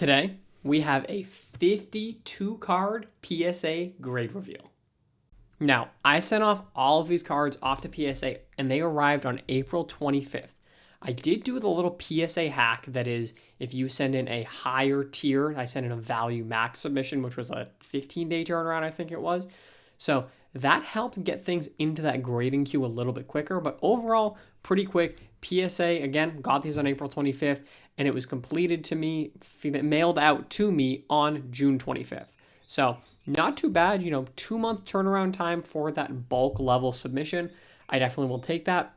Today, we have a 52 card PSA grade reveal. Now, I sent off all of these cards off to PSA and they arrived on April 25th. I did do the little PSA hack that is, if you send in a higher tier, I sent in a value max submission, which was a 15-day turnaround, I think it was. So that helped get things into that grading queue a little bit quicker, but overall, pretty quick. PSA, again, got these on April 25th, and it was completed to me, mailed out to me on June 25th. So not too bad, 2-month turnaround time for that bulk level submission. I definitely will take that.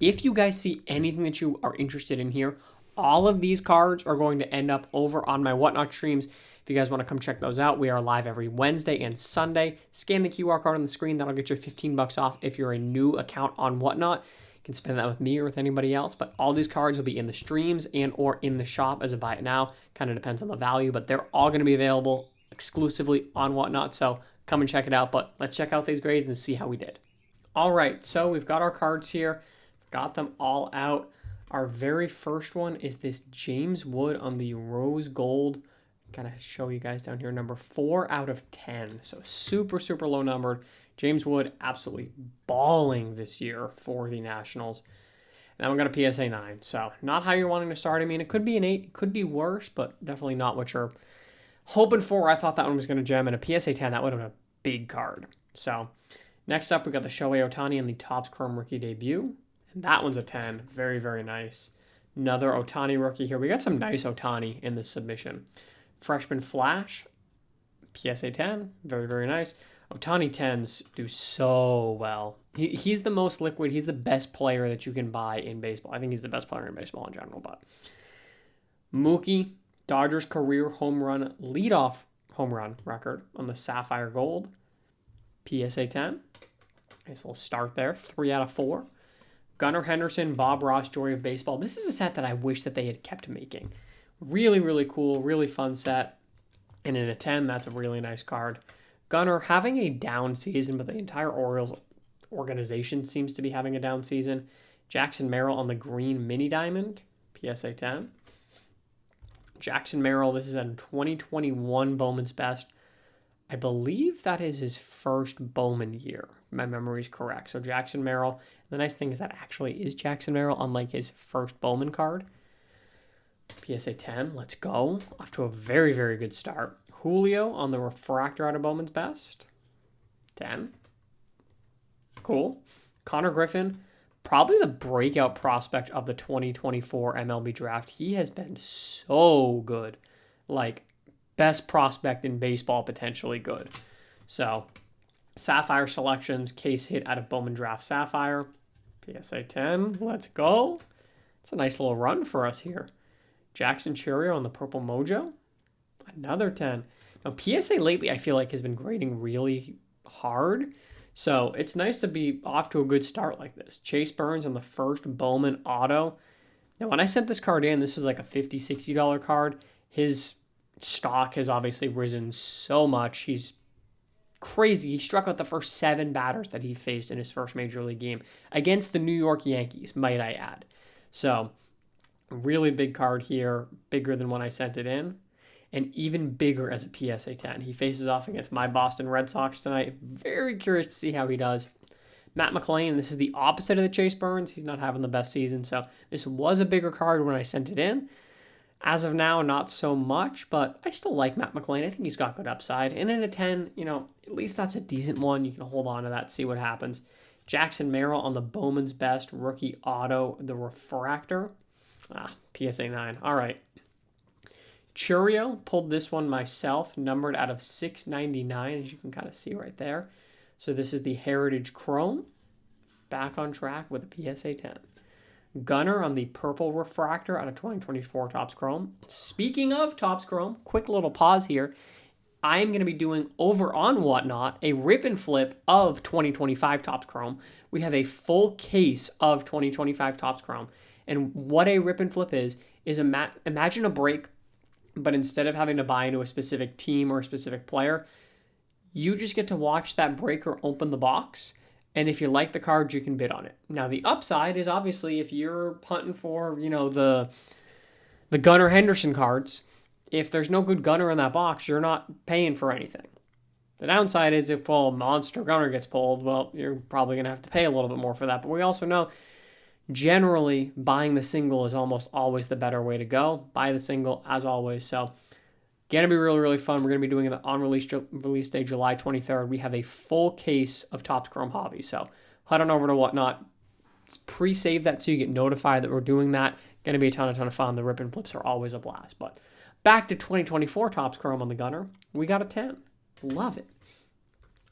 If you guys see anything that you are interested in here, all of these cards are going to end up over on my Whatnot streams. If you guys want to come check those out, we are live every Wednesday and Sunday. Scan the QR code on the screen. That'll get you $15 off if you're a new account on Whatnot. You can spend that with me or with anybody else, but all these cards will be in the streams and or in the shop as a buy it now. Kind of depends on the value, but they're all going to be available exclusively on Whatnot, so come and check it out. But let's check out these grades and see how we did. All right, so we've got our cards here. Got them all out. Our very first one is this James Wood on the rose gold. Kind of show you guys down here, number 4 out of 10. So super, super low numbered. James Wood absolutely balling this year for the Nationals. And then we got a PSA 9. So not how you're wanting to start. I mean, it could be an 8. It could be worse, but definitely not what you're hoping for. I thought that one was going to gem. And a PSA 10, that would have been a big card. So next up, we got the Shohei Ohtani on the Topps Chrome rookie debut. And that one's a 10. Very, very nice. Another Ohtani rookie here. We got some nice Ohtani in this submission. Freshman Flash, PSA 10. Very, very nice. Ohtani 10s do so well. He's the most liquid. He's the best player that you can buy in baseball. I think he's the best player in baseball in general. But Mookie, Dodgers career leadoff home run record on the Sapphire Gold. PSA 10. Nice little start there. 3 out of 4. Gunnar Henderson, Bob Ross, Joy of Baseball. This is a set that I wish that they had kept making. Really, really cool, really fun set. And in a 10, that's a really nice card. Gunnar having a down season, but the entire Orioles organization seems to be having a down season. Jackson Merrill on the green mini diamond, PSA 10. Jackson Merrill, this is a 2021 Bowman's Best. I believe that is his first Bowman year. My memory is correct. So Jackson Merrill. The nice thing is that actually is Jackson Merrill, unlike his first Bowman card. PSA 10, let's go. Off to a very, very good start. Chourio on the refractor out of Bowman's Best. 10. Cool. Connor Griffin, probably the breakout prospect of the 2024 MLB draft. He has been so good. Like, best prospect in baseball, potentially good. So, Sapphire selections, case hit out of Bowman Draft Sapphire. PSA 10, let's go. It's a nice little run for us here. Jackson Chourio on the Purple Mojo. Another 10. Now, PSA lately, I feel like, has been grading really hard. So, it's nice to be off to a good start like this. Chase Burns on the first Bowman Auto. Now, when I sent this card in, this was like a $50, $60 card. His stock has obviously risen so much. He's crazy. He struck out the first 7 batters that he faced in his first major league game against the New York Yankees, might I add. So, really big card here, bigger than when I sent it in, and even bigger as a PSA 10. He faces off against my Boston Red Sox tonight. Very curious to see how he does. Matt McLain, this is the opposite of the Chase Burns. He's not having the best season, so this was a bigger card when I sent it in. As of now, not so much, but I still like Matt McLain. I think he's got good upside. And in a 10, at least that's a decent one. You can hold on to that, see what happens. Jackson Merrill on the Bowman's Best rookie auto, the refractor. PSA 9. All right. Chourio, pulled this one myself, numbered out of 699, as you can kind of see right there. So this is the Heritage Chrome. Back on track with a PSA 10. Gunnar on the purple refractor out of 2024 Topps Chrome. Speaking of Topps Chrome, quick little pause here. I am going to be doing over on Whatnot a rip and flip of 2025 Topps Chrome. We have a full case of 2025 Topps Chrome. And what a rip and flip is imagine a break, but instead of having to buy into a specific team or a specific player, you just get to watch that breaker open the box. And if you like the card, you can bid on it. Now, the upside is obviously if you're punting for, the Gunnar Henderson cards, if there's no good gunner in that box, you're not paying for anything. The downside is if, well, monster gunner gets pulled, well, you're probably going to have to pay a little bit more for that. But we also know generally buying the single is almost always the better way to go. Buy the single as always. So going to be really, really fun. We're going to be doing it on release day, July 23rd. We have a full case of Topps Chrome Hobby. So head on over to Whatnot. Pre-save that so you get notified that we're doing that. Going to be a ton of fun. The rip and flips are always a blast. But back to 2024 Topps Chrome on the gunner. We got a 10. Love it.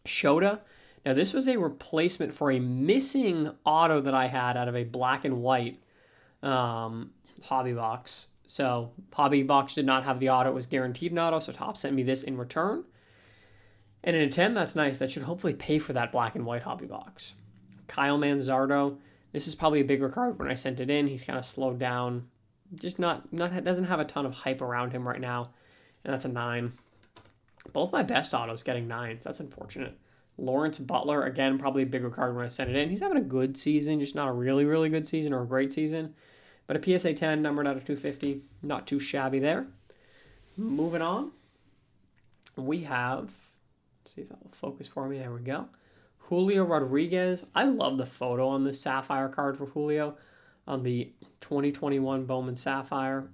Shota. Now this was a replacement for a missing auto that I had out of a black and white hobby box. So hobby box did not have the auto. It was guaranteed an auto. So Topps sent me this in return. And in a 10, that's nice. That should hopefully pay for that black and white hobby box. Kyle Manzardo. This is probably a bigger card. When I sent it in, he's kind of slowed down. Just not doesn't have a ton of hype around him right now. And that's a 9. Both my best autos getting 9s. That's unfortunate. Lawrence Butler, again, probably a bigger card when I sent it in. He's having a good season, just not a really, really good season or a great season. But a PSA 10 numbered out of 250. Not too shabby there. Moving on. We have, let's see if that will focus for me. There we go. Julio Rodriguez. I love the photo on this Sapphire card for Julio on the 2021 Bowman Sapphire.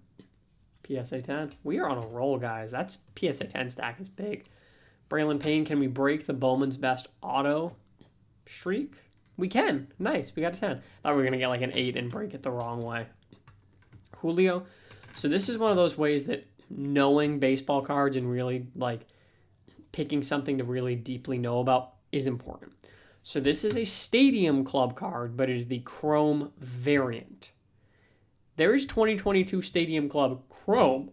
PSA 10. We are on a roll, guys. That's PSA 10 stack is big. Braylon Payne, can we break the Bowman's Best auto streak? We can. Nice. We got a 10. Thought we were going to get like an 8 and break it the wrong way. Julio. So this is one of those ways that knowing baseball cards and really like picking something to really deeply know about is important. So this is a Stadium Club card, but it is the Chrome variant. There is 2022 Stadium Club Chrome,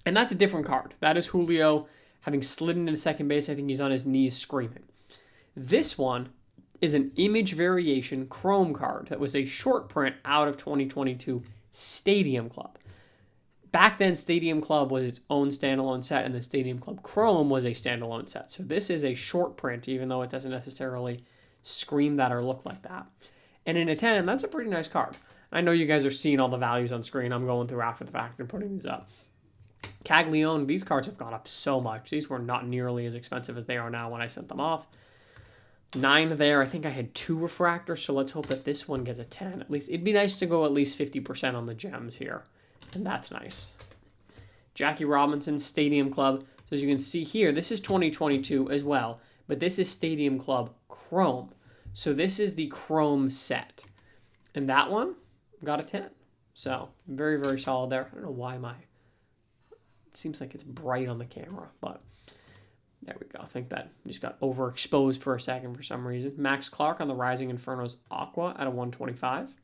and that's a different card. That is Julio having slid into second base. I think he's on his knees screaming. This one is an image variation Chrome card that was a short print out of 2022 Stadium Club. Back then, Stadium Club was its own standalone set, and the Stadium Club Chrome was a standalone set. So this is a short print, even though it doesn't necessarily scream that or look like that. And in a 10, that's a pretty nice card. I know you guys are seeing all the values on screen. I'm going through after the fact and putting these up. Caglianone, these cards have gone up so much. These were not nearly as expensive as they are now when I sent them off. 9 there. I think I had 2 refractors, so let's hope that this one gets a 10. At least it'd be nice to go at least 50% on the gems here. And that's nice. Jackie Robinson, Stadium Club. So as you can see here, this is 2022 as well, but this is Stadium Club Chrome. So this is the Chrome set. And that one got a 10. So very, very solid there. I don't know why it seems like it's bright on the camera, but there we go. I think that just got overexposed for a second for some reason. Max Clark on the Rising Inferno's Aqua at a 125.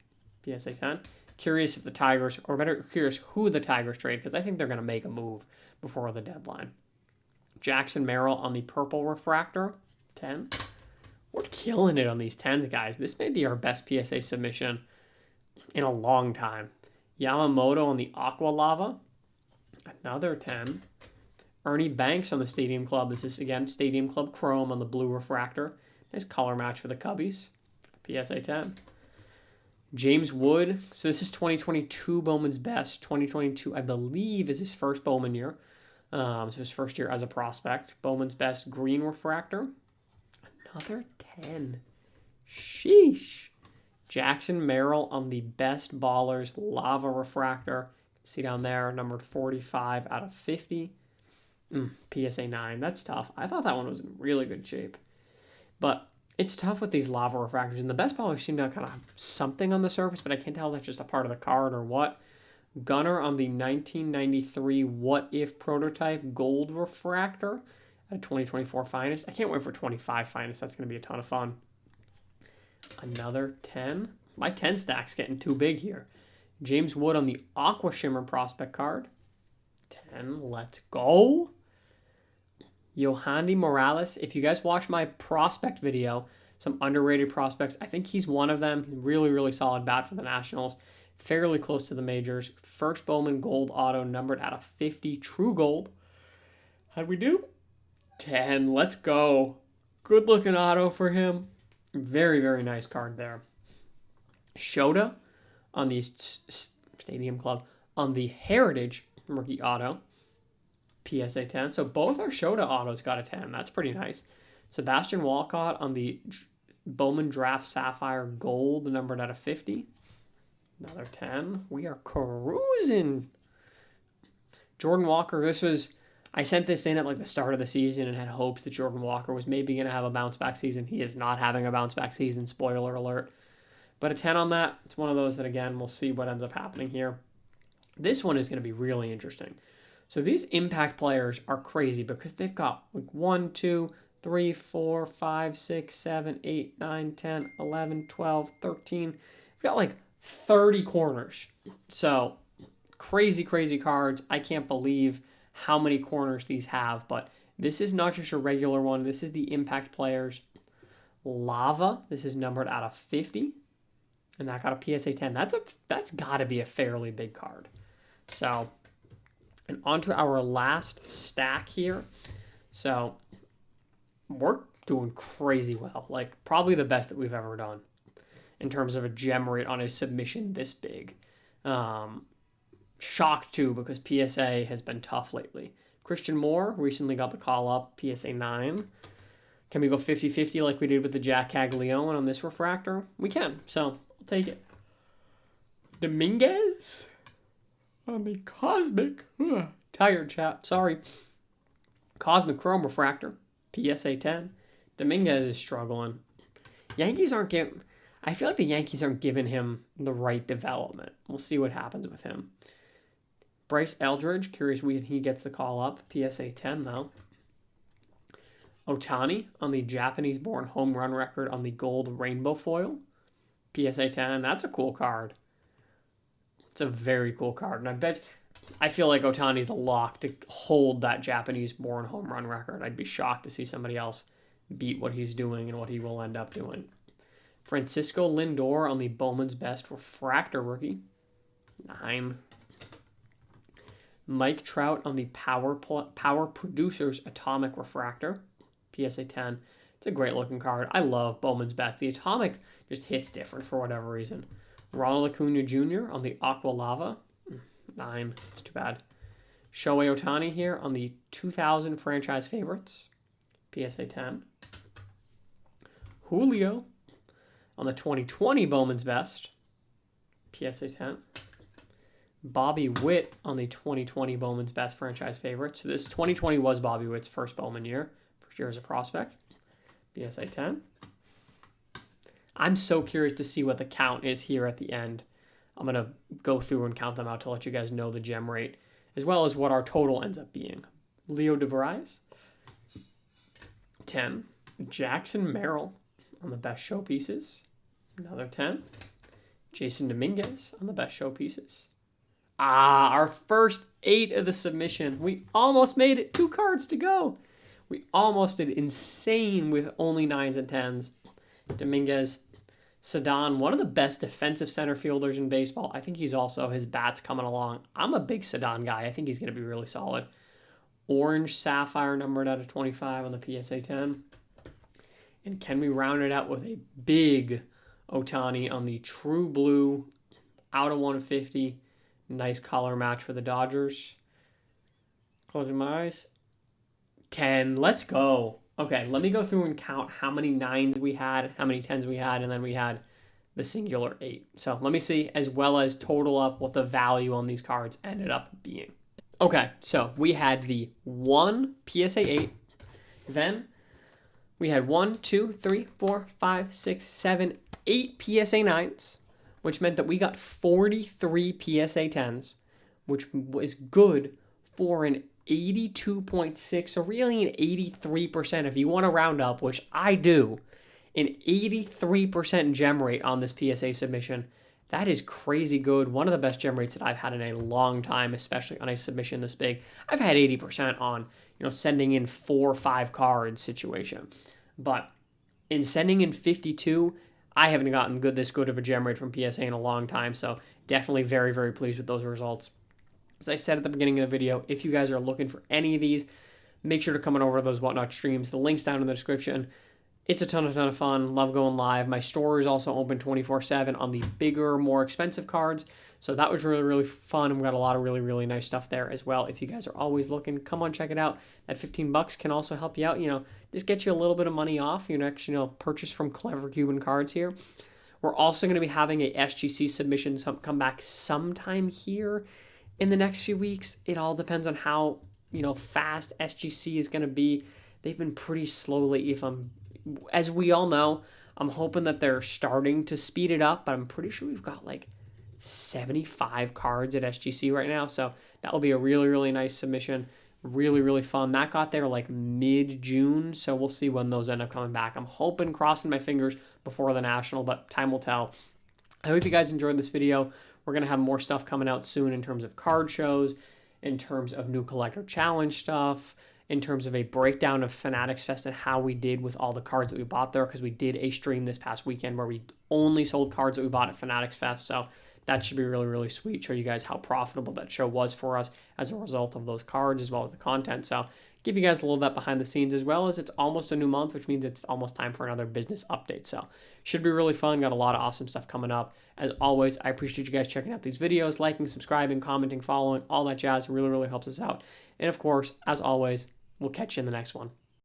PSA 10. Curious if the Tigers, or better, curious who the Tigers trade, because I think they're going to make a move before the deadline. Jackson Merrill on the Purple Refractor, 10. We're killing it on these 10s, guys. This may be our best PSA submission in a long time. Yamamoto on the Aqua Lava, another 10. Ernie Banks on the Stadium Club. This is, again, Stadium Club Chrome on the Blue Refractor. Nice color match for the Cubbies. PSA 10. James Wood. So this is 2022 Bowman's Best. 2022, I believe, is his first Bowman year. So his first year as a prospect. Bowman's Best Green Refractor. Another 10. Sheesh. Jackson Merrill on the Best Ballers Lava Refractor. See down there, numbered 45 out of 50. PSA 9. That's tough. I thought that one was in really good shape. But it's tough with these lava refractors. And the best ballers seem to kind of have something on the surface, but I can't tell if that's just a part of the card or what. Gunner on the 1993 What If Prototype Gold Refractor at 2024 Finest. I can't wait for 25 Finest. That's going to be a ton of fun. Another 10. My 10 stack's getting too big here. James Wood on the Aqua Shimmer Prospect card. 10. Let's go. Yohandy Morales. If you guys watch my prospect video, some underrated prospects, I think he's one of them. Really, really solid bat for the Nationals. Fairly close to the majors. First Bowman Gold Auto numbered out of 50. True Gold. How'd we do? 10. Let's go. Good looking auto for him. Very, very nice card there. Shota on the Stadium Club. On the Heritage rookie auto. PSA 10. So both our Shota autos got a 10. That's pretty nice. Sebastian Walcott on the Bowman Draft Sapphire Gold, numbered out of 50. Another 10. We are cruising. Jordan Walker, I sent this in at like the start of the season and had hopes that Jordan Walker was maybe going to have a bounce back season. He is not having a bounce back season, spoiler alert. But a 10 on that, it's one of those that, again, we'll see what ends up happening here. This one is going to be really interesting. So these impact players are crazy because they've got like 1, 2, 3, 4, 5, 6, 7, 8, 9, 10, 11, 12, 13. We've got like 30 corners. So crazy, crazy cards. I can't believe how many corners these have, but this is not just a regular one. This is the impact players. Lava, this is numbered out of 50, and that got a PSA 10. That's got to be a fairly big card. So, and on to our last stack here. So, we're doing crazy well. Like, probably the best that we've ever done in terms of a gem rate on a submission this big. Shocked, too, because PSA has been tough lately. Christian Moore recently got the call up, PSA 9. Can we go 50-50 like we did with the Jac Caglianone on this refractor? We can, so I'll take it. Dominguez on the Cosmic. Tired chat, sorry. Cosmic Chrome refractor, PSA 10. Dominguez is struggling. I feel like the Yankees aren't giving him the right development. We'll see what happens with him. Bryce Eldridge, curious when he gets the call up. PSA 10, though. Ohtani on the Japanese-born home run record on the gold rainbow foil. PSA 10, that's a cool card. It's a very cool card. And I feel like Ohtani's a lock to hold that Japanese-born home run record. I'd be shocked to see somebody else beat what he's doing and what he will end up doing. Francisco Lindor on the Bowman's Best refractor rookie. 9. Mike Trout on the Power Producers Atomic Refractor, PSA 10. It's a great looking card. I love Bowman's Best. The Atomic just hits different for whatever reason. Ronald Acuna Jr. on the Aqua Lava, 9. It's too bad. Shohei Ohtani here on the 2000 Franchise Favorites, PSA 10. Julio on the 2020 Bowman's Best, PSA 10. Bobby Witt on the 2020 Bowman's Best Franchise Favorites. So this 2020 was Bobby Witt's first Bowman year. First year as a prospect. PSA 10. I'm so curious to see what the count is here at the end. I'm going to go through and count them out to let you guys know the gem rate, as well as what our total ends up being. Leo DeVries, 10. Jackson Merrill on the best showpieces, another 10. Jason Dominguez on the best showpieces. Our first 8 of the submission. We almost made it. 2 cards to go. We almost did insane with only 9s and 10s. Dominguez, Cedon, one of the best defensive center fielders in baseball. I think his bat's coming along. I'm a big Cedon guy. I think he's going to be really solid. Orange Sapphire numbered out of 25 on the PSA 10. And can we round it out with a big Ohtani on the True Blue out of 150? Nice color match for the Dodgers. Closing my eyes. 10. Let's go. Okay, let me go through and count how many 9s we had, how many 10s we had, and then we had the singular 8. So let me see, as well as total up what the value on these cards ended up being. Okay, so we had the 1 PSA 8. Then we had 1, 2, 3, 4, 5, 6, 7, 8 PSA 9s. Which meant that we got 43 PSA 10s, which was good for an 82.6, or really an 83%, if you want to round up, which I do, an 83% gem rate on this PSA submission. That is crazy good. One of the best gem rates that I've had in a long time, especially on a submission this big. I've had 80% on, sending in 4 or 5 cards situation. But in sending in 52, I haven't gotten this good of a gem rate from PSA in a long time, so definitely very, very pleased with those results. As I said at the beginning of the video, if you guys are looking for any of these, make sure to come on over to those Whatnot streams. The link's down in the description. It's a ton of fun. Love going live. My store is also open 24/7 on the bigger, more expensive cards, So that was really, really fun. And we got a lot of really, really nice stuff there as well. If you guys are always looking, come on, check it out. That $15 can also help you out, just get you a little bit of money off your next, purchase from Clever Cuban Cards here. We're also going to be having a SGC submission come back sometime here in the next few weeks. It all depends on how, fast SGC is going to be. They've been pretty slowly, as we all know. I'm hoping that they're starting to speed it up, but I'm pretty sure we've got like 75 cards at SGC right now. So that will be a really, really nice submission. Really, really fun. That got there like mid-June, so we'll see when those end up coming back. I'm hoping, crossing my fingers, before the National, but time will tell. I hope you guys enjoyed this video. We're going to have more stuff coming out soon in terms of card shows, in terms of new collector challenge stuff, in terms of a breakdown of Fanatics Fest and how we did with all the cards that we bought there, because we did a stream this past weekend where we only sold cards that we bought at Fanatics Fest. So that should be really, really sweet. Show you guys how profitable that show was for us as a result of those cards as well as the content. So give you guys a little bit behind the scenes, as well as it's almost a new month, which means it's almost time for another business update. So should be really fun. Got a lot of awesome stuff coming up. As always, I appreciate you guys checking out these videos, liking, subscribing, commenting, following, all that jazz. Really, really helps us out. And of course, as always, we'll catch you in the next one.